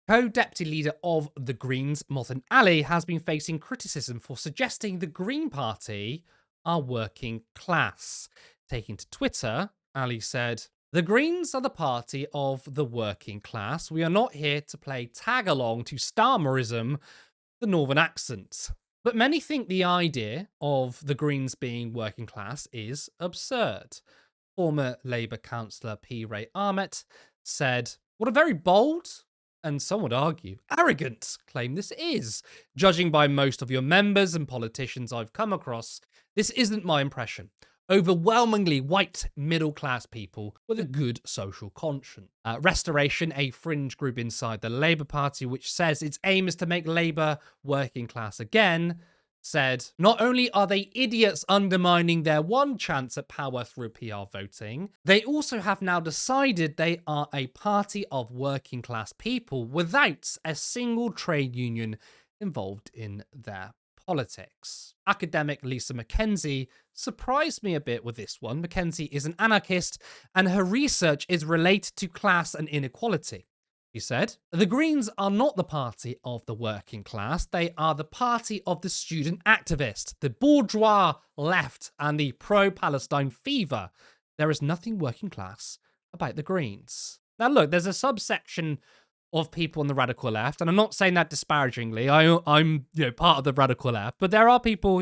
Co-deputy leader of the Greens, Mothin has been facing criticism for suggesting the Green Party are working class. Taking to Twitter, Ali said, "The Greens are the party of the working class. We are not here to play tag-along to Starmerism, the Northern accent." But many think the idea of the Greens being working class is absurd. Former Labour councillor P. Ray Armet said, "What a very bold, and some would argue arrogant, claim this is. Judging by most of your members and politicians I've come across, this isn't my impression. Overwhelmingly white middle-class people with a good social conscience." Restoration, a fringe group inside the Labour Party which says its aim is to make Labour working class again, said, "Not only are they idiots undermining their one chance at power through PR voting, they also have now decided they are a party of working class people without a single trade union involved in their politics." Academic Lisa Mackenzie surprised me a bit with this one. Mackenzie is an anarchist and her research is related to class and inequality. He said, "The Greens are not the party of the working class. They are the party of the student activist, the bourgeois left, and the pro-Palestine fever. There is nothing working class about the Greens." Now, look, there's a subsection of people on the radical left, and I'm not saying that disparagingly. I'm part of the radical left, but there are people,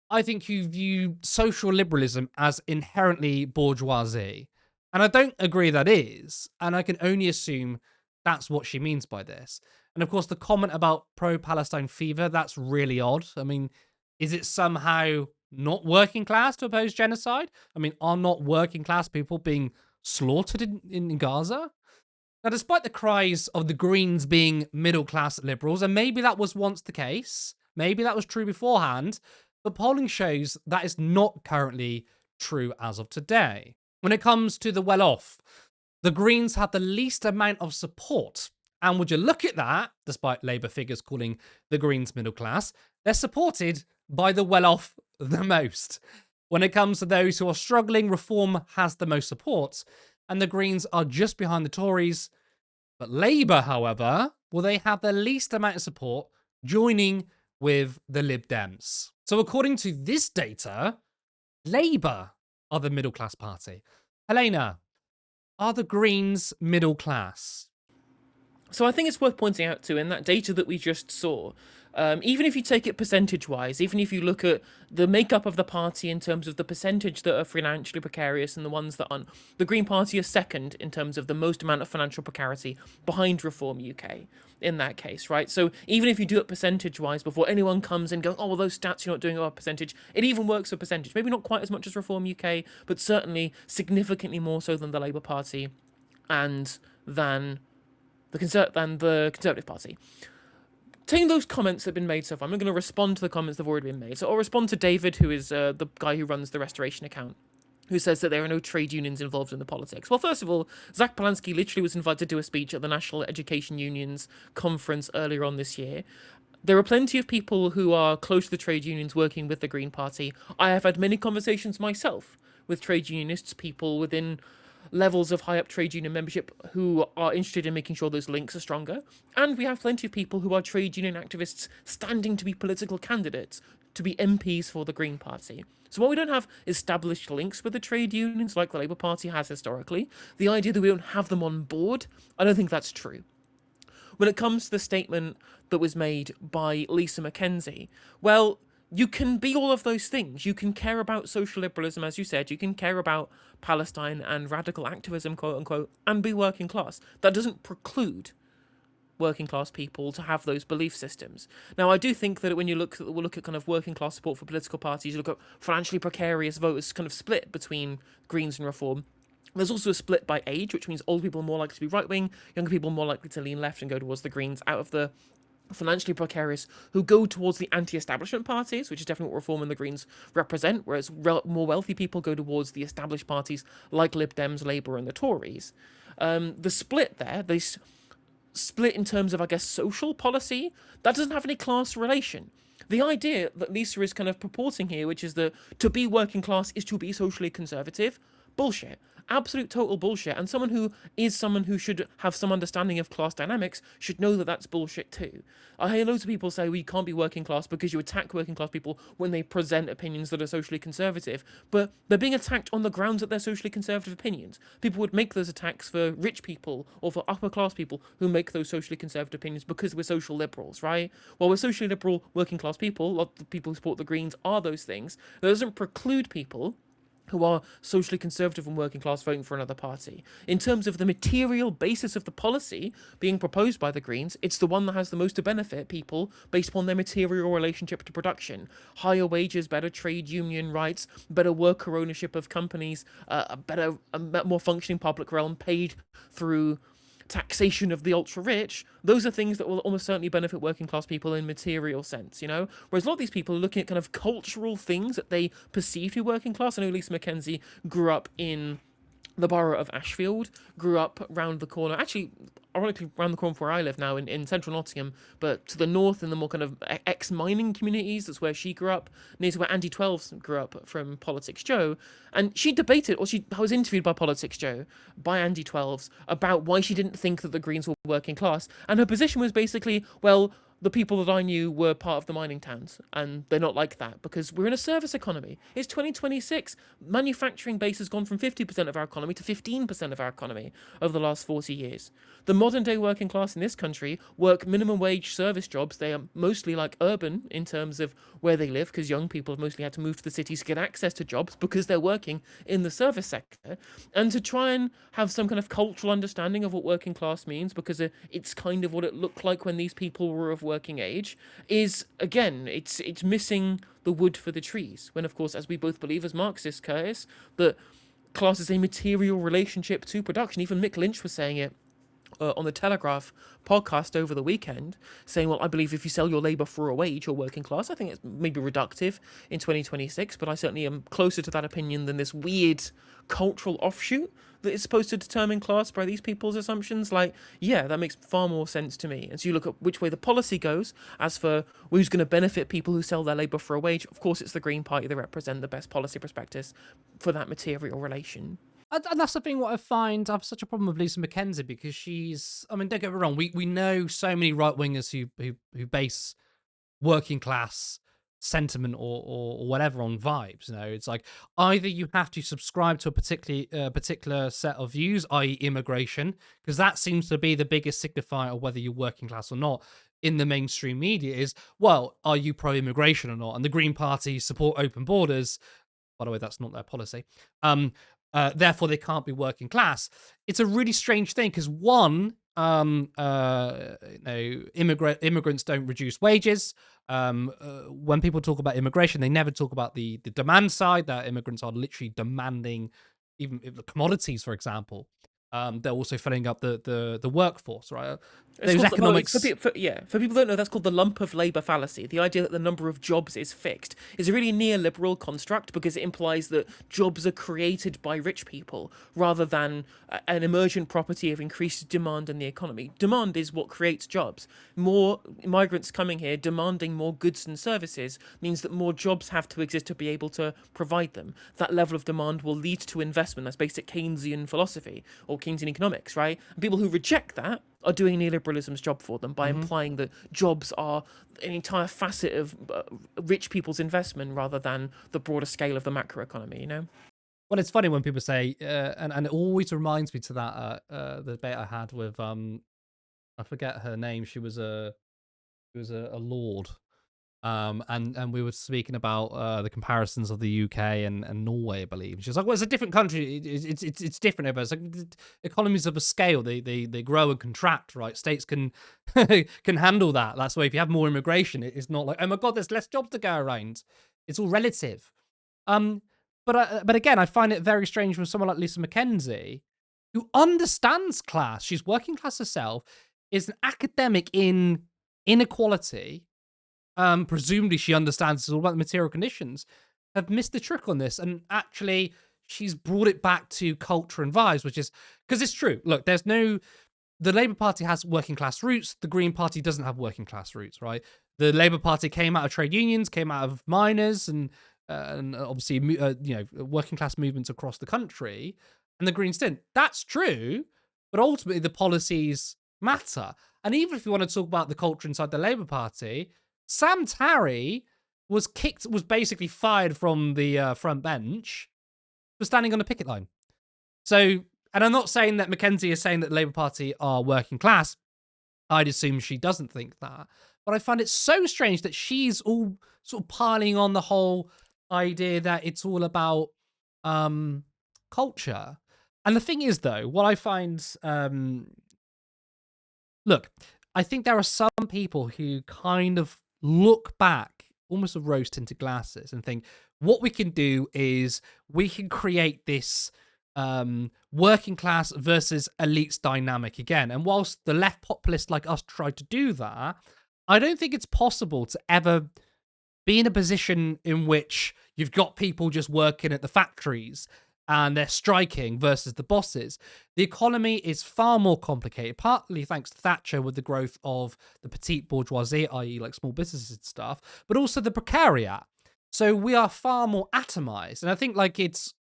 I think, who view social liberalism as inherently bourgeoisie. And I don't agree that is, and I can only assume that's what she means by this. And of course, the comment about pro-Palestine fever, that's really odd. I mean, is it somehow not working class to oppose genocide? I mean, are not working class people being slaughtered in Gaza? Now, despite the cries of the Greens being middle-class liberals, and maybe that was once the case, maybe that was true beforehand, the polling shows that is not currently true as of today. When it comes to the well-off, the Greens have the least amount of support. And would you look at that, despite Labour figures calling the Greens middle class, they're supported by the well-off the most. When it comes to those who are struggling, Reform has the most support, and the Greens are just behind the Tories. But Labour, however, well, they have the least amount of support, joining with the Lib Dems. So according to this data, Labour are the middle-class party. Helena, are the Greens middle class? So I think it's worth pointing out too, in that data that we just saw, even if you take it percentage-wise, even if you look at the makeup of the party in terms of the percentage that are financially precarious and the ones that aren't, the Green Party is second in terms of the most amount of financial precarity behind Reform UK in that case, right? So even if you do it percentage-wise before anyone comes and goes, "Oh, well, those stats you're not doing are percentage," it even works for percentage. Maybe not quite as much as Reform UK, but certainly significantly more so than the Labour Party and than the Conservative Party. Taking those comments that have been made so far, I'm not going to respond to the comments that have already been made. So I'll respond to David, who is the guy who runs the Restoration account, who says that there are no trade unions involved in the politics. Well, first of all, Zach Polanski literally was invited to do a speech at the National Education Unions conference earlier on this year. There are plenty of people who are close to the trade unions working with the Green Party. I have had many conversations myself with trade unionists, people within levels of high up trade union membership who are interested in making sure those links are stronger. And we have plenty of people who are trade union activists standing to be political candidates, to be MPs for the Green Party. So while we don't have established links with the trade unions like the Labour Party has historically, the idea that we don't have them on board, I don't think that's true. When it comes to the statement that was made by Lisa Mackenzie, well, you can be all of those things. You can care about social liberalism, as you said. You can care about Palestine and radical activism, quote unquote, and be working class. That doesn't preclude working class people to have those belief systems. Now, I do think that when you look at kind of working class support for political parties, you look at financially precarious voters kind of split between Greens and Reform. There's also a split by age, which means old people are more likely to be right-wing, younger people are more likely to lean left and go towards the Greens, out of the financially precarious who go towards the anti-establishment parties, which is definitely what Reform and the Greens represent, whereas more wealthy people go towards the established parties like Lib Dems, Labour and the Tories. The split there, they split in terms of, I guess, social policy, that doesn't have any class relation. The idea that Lisa is kind of purporting here, which is that to be working class is to be socially conservative, bullshit. absolute total bullshit. And someone who should have some understanding of class dynamics should know that that's bullshit too. I hear loads of people say, well, you can't be working class because you attack working class people when they present opinions that are socially conservative. But they're being attacked on the grounds that they're socially conservative opinions. People would make those attacks for rich people or for upper class people who make those socially conservative opinions because we're social liberals, right? Well, we're socially liberal working class people. A lot of the people who support the Greens are those things. That doesn't preclude people who are socially conservative and working class voting for another party. In terms of the material basis of the policy being proposed by the Greens, it's the one that has the most to benefit people based upon their material relationship to production. Higher wages, better trade union rights, better worker ownership of companies, a more functioning public realm paid through taxation of the ultra rich. Those are things that will almost certainly benefit working class people in material sense, you know? Whereas a lot of these people are looking at kind of cultural things that they perceive to be working class. I know Lisa McKenzie grew up in the borough of Ashfield, grew up round the corner, actually, ironically, round the corner from where I live now in central Nottingham, but to the north in the more kind of ex-mining communities, that's where she grew up, near to where Andy Twelves grew up from Politics Joe. And she debated, or she was interviewed by Politics Joe, by Andy Twelves, about why she didn't think that the Greens were working class. And her position was basically, well, the people that I knew were part of the mining towns, and they're not like that because we're in a service economy. It's 2026. Manufacturing base has gone from 50% of our economy to 15% of our economy over the last 40 years. The modern day working class in this country work minimum wage service jobs. They are mostly like urban in terms of where they live because young people have mostly had to move to the cities to get access to jobs because they're working in the service sector. And to try and have some kind of cultural understanding of what working class means, because it's kind of what it looked like when these people were of working age, is again, it's missing the wood for the trees. When of course, as we both believe as Marxists, Curtis, that class is a material relationship to production. Even Mick Lynch was saying it on the Telegraph podcast over the weekend, saying, well, I believe if you sell your labour for a wage, you're working class. I think it's maybe reductive in 2026, but I certainly am closer to that opinion than this weird cultural offshoot that is supposed to determine class by these people's assumptions. Like, yeah, that makes far more sense to me. And so you look at which way the policy goes. As for who's going to benefit people who sell their labour for a wage, of course it's the Green Party that represent the best policy prospectus for that material relation. And that's the thing. What I find, I have such a problem with Lisa McKenzie because she's. I mean, don't get me wrong. We know so many right wingers who base working class sentiment or whatever on vibes. You know, it's like either you have to subscribe to a particular set of views, i.e., immigration, because that seems to be the biggest signifier of whether you're working class or not in the mainstream media. Is, well, are you pro-immigration or not? And the Green Party support open borders. By the way, that's not their policy. Therefore, they can't be working class. It's a really strange thing because one, immigrants don't reduce wages. When people talk about immigration, they never talk about the demand side. That immigrants are literally demanding, even if the commodities, for example. They're also filling up the workforce, right? It's Those called economics. For people who don't know, that's called the lump of labour fallacy. The idea that the number of jobs is fixed is a really neoliberal construct because it implies that jobs are created by rich people rather than an emergent property of increased demand in the economy. Demand is what creates jobs. More migrants coming here demanding more goods and services means that more jobs have to exist to be able to provide them. That level of demand will lead to investment. That's basic Keynesian philosophy or Keynesian economics, right? And people who reject that are doing neoliberalism's job for them by implying that jobs are an entire facet of rich people's investment rather than the broader scale of the macroeconomy, you know? Well, it's funny when people say, and it always reminds me to that the debate I had with I forget her name. She was a lord. And we were speaking about the comparisons of the UK and Norway, I believe. She was like, "Well, it's a different country. It's different over. It's like economies of a scale. They grow and contract, right? States can can handle that. That's why if you have more immigration, it's not like, oh my god, there's less jobs to go around. It's all relative. Um, but again, I find it very strange when someone like Lisa McKenzie, who understands class, she's working class herself, is an academic in inequality. Presumably she understands it's all about the material conditions, have missed the trick on this. And actually, she's brought it back to culture and vibes, which is, because it's true. Look, the Labour Party has working class roots. The Green Party doesn't have working class roots, right? The Labour Party came out of trade unions, came out of miners, and obviously, working class movements across the country. and the Greens didn't. That's true, but ultimately the policies matter. And even if you want to talk about the culture inside the Labour Party, Sam Tarry was basically fired from the front bench for standing on a picket line. So, and I'm not saying that Mackenzie is saying that the Labour Party are working class. I'd assume she doesn't think that. But I find it so strange that she's all sort of piling on the whole idea that it's all about culture. And the thing is, though, what I find, look, I think there are some people who kind of look back, almost with rose tinted glasses, and think what we can do is we can create this working class versus elites dynamic again. And whilst the left populists like us try to do that, I don't think it's possible to ever be in a position in which you've got people just working at the factories and they're striking versus the bosses. The economy is far more complicated, partly thanks to Thatcher with the growth of the petite bourgeoisie, i.e. like small businesses and stuff, but also the precariat. So we are far more atomized. And I think like it's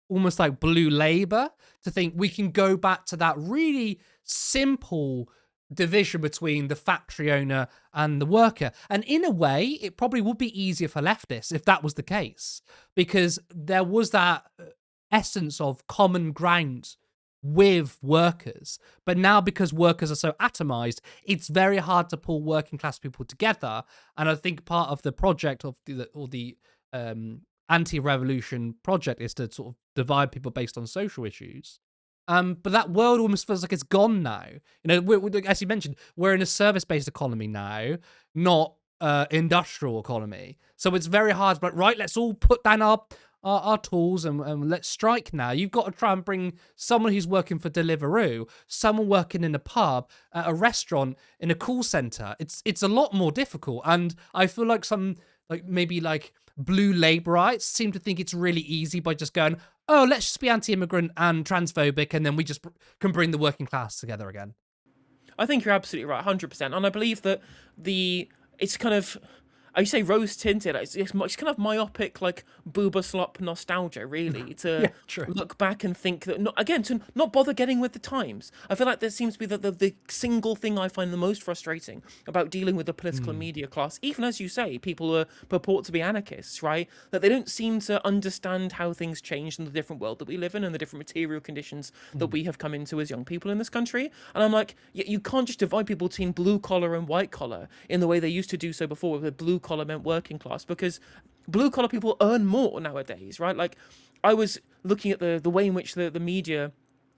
almost like blue labor to think we can go back to that really simple division between the factory owner and the worker. And in a way, it probably would be easier for leftists if that was the case, because there was that essence of common ground with workers. But now, because workers are so atomized, it's very hard to pull working class people together. And I think part of the project of the anti-revolution project is to sort of divide people based on social issues. But that world almost feels like it's gone now. You know, as you mentioned, we're in a service-based economy now, not industrial economy. So it's very hard. But right, let's all put down our tools and let's strike now. You've got to try and bring someone who's working for Deliveroo, someone working in a pub, at a restaurant, in a call center. It's a lot more difficult. And I feel like some maybe blue laborites seem to think it's really easy by just going, oh, let's just be anti-immigrant and transphobic, and then we just can bring the working class together again. I think you're absolutely right, 100%. And I believe that it's kind of, I say rose tinted. It's kind of myopic, like booba slop nostalgia, really, Yeah, to true. look back and think that to not bother getting with the times. I feel like there seems to be the single thing I find the most frustrating about dealing with the political and media class, even as you say, people who purport to be anarchists, right? That they don't seem to understand how things changed in the different world that we live in and the different material conditions that we have come into as young people in this country. And I'm like, you can't just divide people between blue collar and white collar in the way they used to do so before, where blue collar meant working class, because blue collar people earn more nowadays, right? Like, I was looking at the way in which the media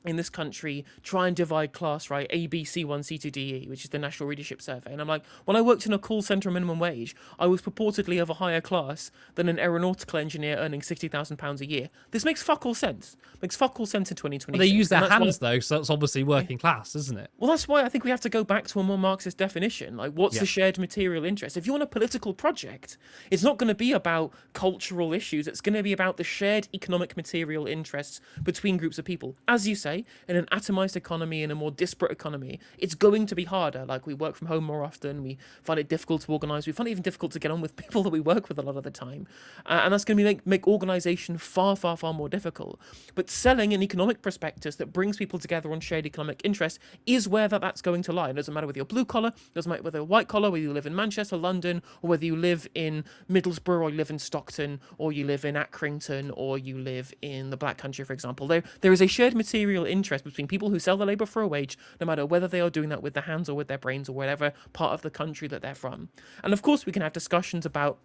in this country try and divide class, right? A, B, C1, C2, DE, which is the National Readership Survey. And I'm like, when I worked in a call centre minimum wage, I was purportedly of a higher class than an aeronautical engineer earning £60,000 a year. This makes fuck all sense. Makes fuck all sense in Well, they 2026. use their And that's why, hands though, so it's obviously working class, isn't it? well, that's why I think we have to go back to a more Marxist definition. Like, what's Yeah. the shared material interest? If you want a political project, it's not going to be about cultural issues. It's going to be about the shared economic material interests between groups of people. As you say, in an atomized economy, in a more disparate economy, it's going to be harder. Like, we work from home more often. We find it difficult to organize. We find it even difficult to get on with people that we work with a lot of the time. And that's going to make organization far, far, far more difficult. But selling an economic prospectus that brings people together on shared economic interest is where that's going to lie. It doesn't matter whether you're blue collar, doesn't matter whether you're white collar, whether you live in Manchester, London, or whether you live in Middlesbrough, or you live in Stockton, or you live in Accrington, or you live in the Black Country, for example. There is a shared material interest between people who sell their labour for a wage, no matter whether they are doing that with their hands or with their brains or whatever part of the country that they're from. And of course, we can have discussions about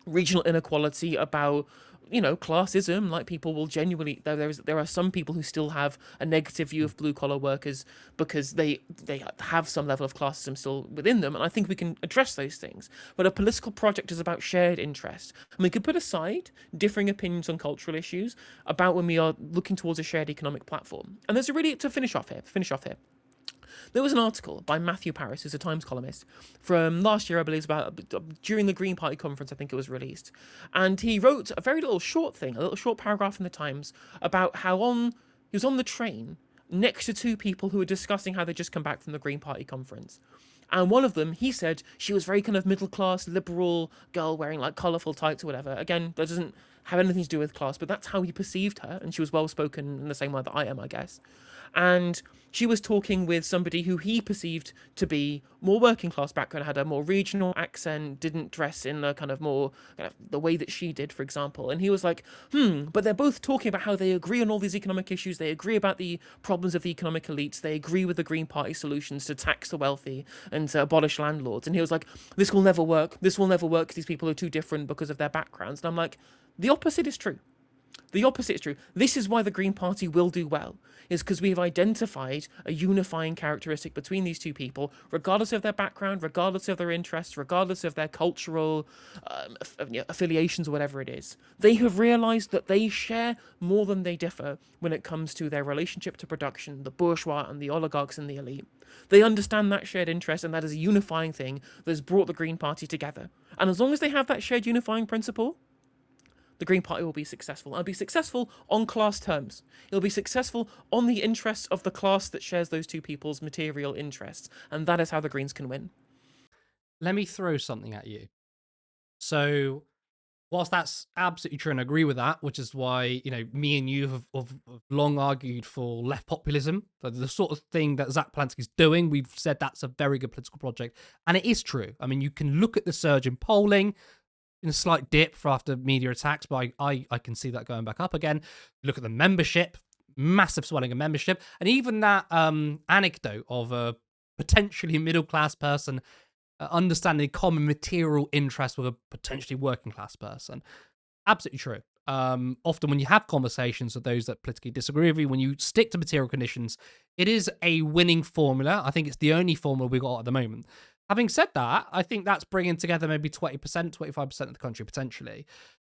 regional inequality, about classism. Like, people will genuinely, there are some people who still have a negative view of blue collar workers because they have some level of classism still within them, and I think we can address those things. But a political project is about shared interest, and we could put aside differing opinions on cultural issues about when we are looking towards a shared economic platform. And there's a really, to finish off here, there was an article by Matthew Paris, who's a Times columnist, from last year, I believe, about during the Green Party conference, I think it was released. And he wrote a very little short paragraph in the Times about how he was on the train next to two people who were discussing how they'd just come back from the Green Party conference. And one of them, he said she was very kind of middle class, liberal girl wearing like colourful tights or whatever. Again, that doesn't have anything to do with class, but that's how he perceived her, and she was well spoken in the same way that I am, I guess. And she was talking with somebody who he perceived to be more working class background, had a more regional accent, didn't dress in a kind of more the way that she did, for example. And he was like, but they're both talking about how they agree on all these economic issues. They agree about the problems of the economic elites. They agree with the Green Party solutions to tax the wealthy and to abolish landlords. And he was like, this will never work. This will never work because these people are too different because of their backgrounds. And I'm like, the opposite is true. The opposite is true. This is why the Green Party will do well, is because we have identified a unifying characteristic between these two people, regardless of their background, regardless of their interests, regardless of their cultural affiliations or whatever it is. They have realized that they share more than they differ when it comes to their relationship to production, the bourgeois and the oligarchs and the elite. They understand that shared interest, and that is a unifying thing that has brought the Green Party together. And as long as they have that shared unifying principle, the Green Party will be successful. It'll be successful on class terms. It'll be successful on the interests of the class that shares those two people's material interests. And that is how the Greens can win. Let me throw something at you. So, whilst that's absolutely true, and I agree with that, which is why, me and you have long argued for left populism, the sort of thing that Zach Polanski's doing. We've said that's a very good political project. And it is true. I mean, you can look at the surge in polling, in a slight dip for after media attacks, but I can see that going back up again. Look at the membership, massive swelling of membership, and even that anecdote of a potentially middle class person understanding common material interest with a potentially working class person. Absolutely true. Often when you have conversations with those that politically disagree with you, when you stick to material conditions, it is a winning formula. I think it's the only formula we've got at the moment. Having said that, I think that's bringing together maybe 20%, 25% of the country potentially.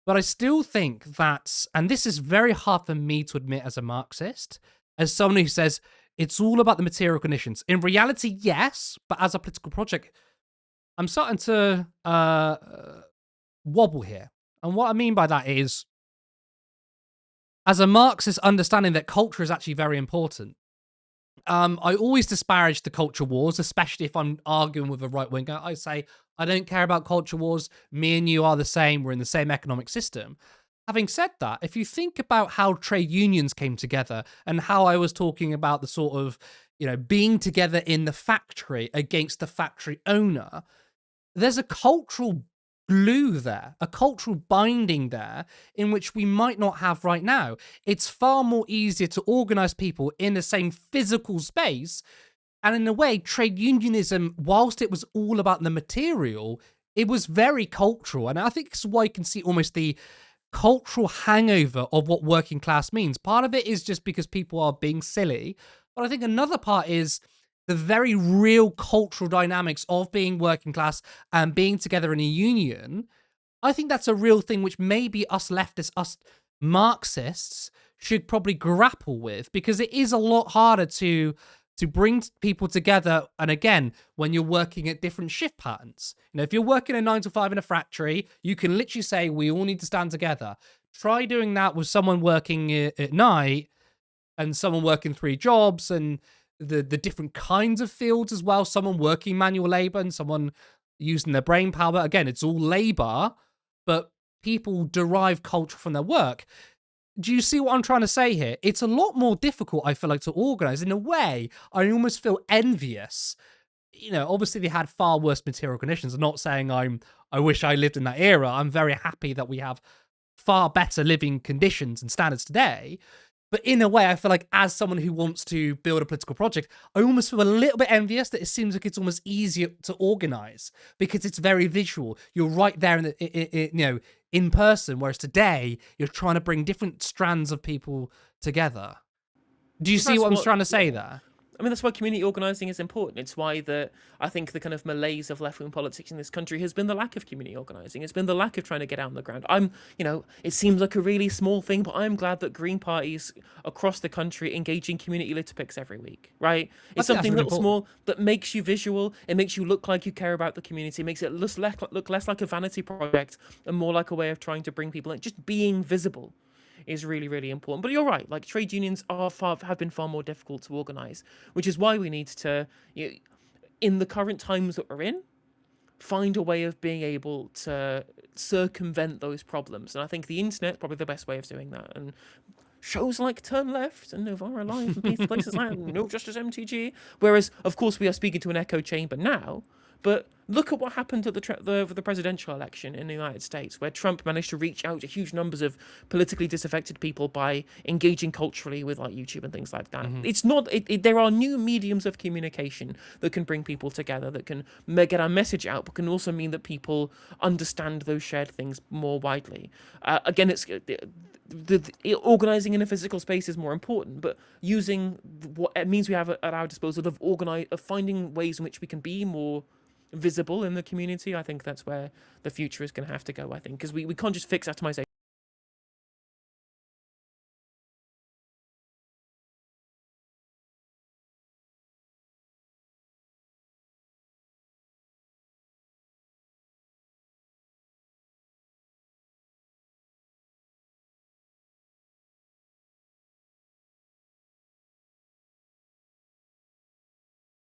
But I still think that's, and this is very hard for me to admit as a Marxist, as someone who says it's all about the material conditions. In reality, yes, but as a political project, I'm starting to wobble here. And what I mean by that is, as a Marxist, understanding that culture is actually very important. I always disparage the culture wars, especially if I'm arguing with a right winger. I say, I don't care about culture wars. Me and you are the same. We're in the same economic system. Having said that, if you think about how trade unions came together and how I was talking about the sort of, being together in the factory against the factory owner, there's a cultural glue there, a cultural binding there, in which we might not have right now. It's far more easier to organize people in the same physical space. And in a way, trade unionism, whilst it was all about the material, it was very cultural. And I think it's why you can see almost the cultural hangover of what working class means. Part of it is just because people are being silly. But I think another part is the very real cultural dynamics of being working class and being together in a union. I think that's a real thing which maybe us leftists, us Marxists should probably grapple with, because it is a lot harder to bring people together. And again, when you're working at different shift patterns, if you're working a 9 to 5 in a factory, you can literally say, we all need to stand together. Try doing that with someone working at night and someone working 3 jobs, and the different kinds of fields as well. Someone working manual labor and someone using their brain power. Again, it's all labor, but people derive culture from their work. Do you see what I'm trying to say here? It's a lot more difficult, I feel like, to organize. In a way, I almost feel envious. Obviously they had far worse material conditions. I'm not saying I wish I lived in that era. I'm very happy that we have far better living conditions and standards today. But in a way, I feel like, as someone who wants to build a political project, I almost feel a little bit envious that it seems like it's almost easier to organize because it's very visual. You're right there in person, whereas today you're trying to bring different strands of people together. Do you see That's what I'm what, trying to say yeah. there? I mean, that's why community organising is important. It's why I think the kind of malaise of left-wing politics in this country has been the lack of community organising. It's been the lack of trying to get out on the ground. It seems like a really small thing, but I'm glad that Green parties across the country engage in community litter picks every week, right? I It's think that's something really little important. small that makes you visual. It makes you look like you care about the community. It makes it look less like a vanity project and more like a way of trying to bring people in. Just being visible is really, really important. But you're right, like trade unions have been far more difficult to organise, which is why we need to, in the current times that we're in, find a way of being able to circumvent those problems. And I think the internet's probably the best way of doing that. And shows like Turn Left and Novara Live and places like No Justice MTG. Whereas, of course, we are speaking to an echo chamber now. But look at what happened at the presidential election in the United States, where Trump managed to reach out to huge numbers of politically disaffected people by engaging culturally with like YouTube and things like that. It's not. There are new mediums of communication that can bring people together, that can get our message out, but can also mean that people understand those shared things more widely. Again, it's organizing in a physical space is more important, but using what it means we have at our disposal of finding ways in which we can be more visible in the community. I think that's where the future is going to have to go, I think, because we can't just fix atomization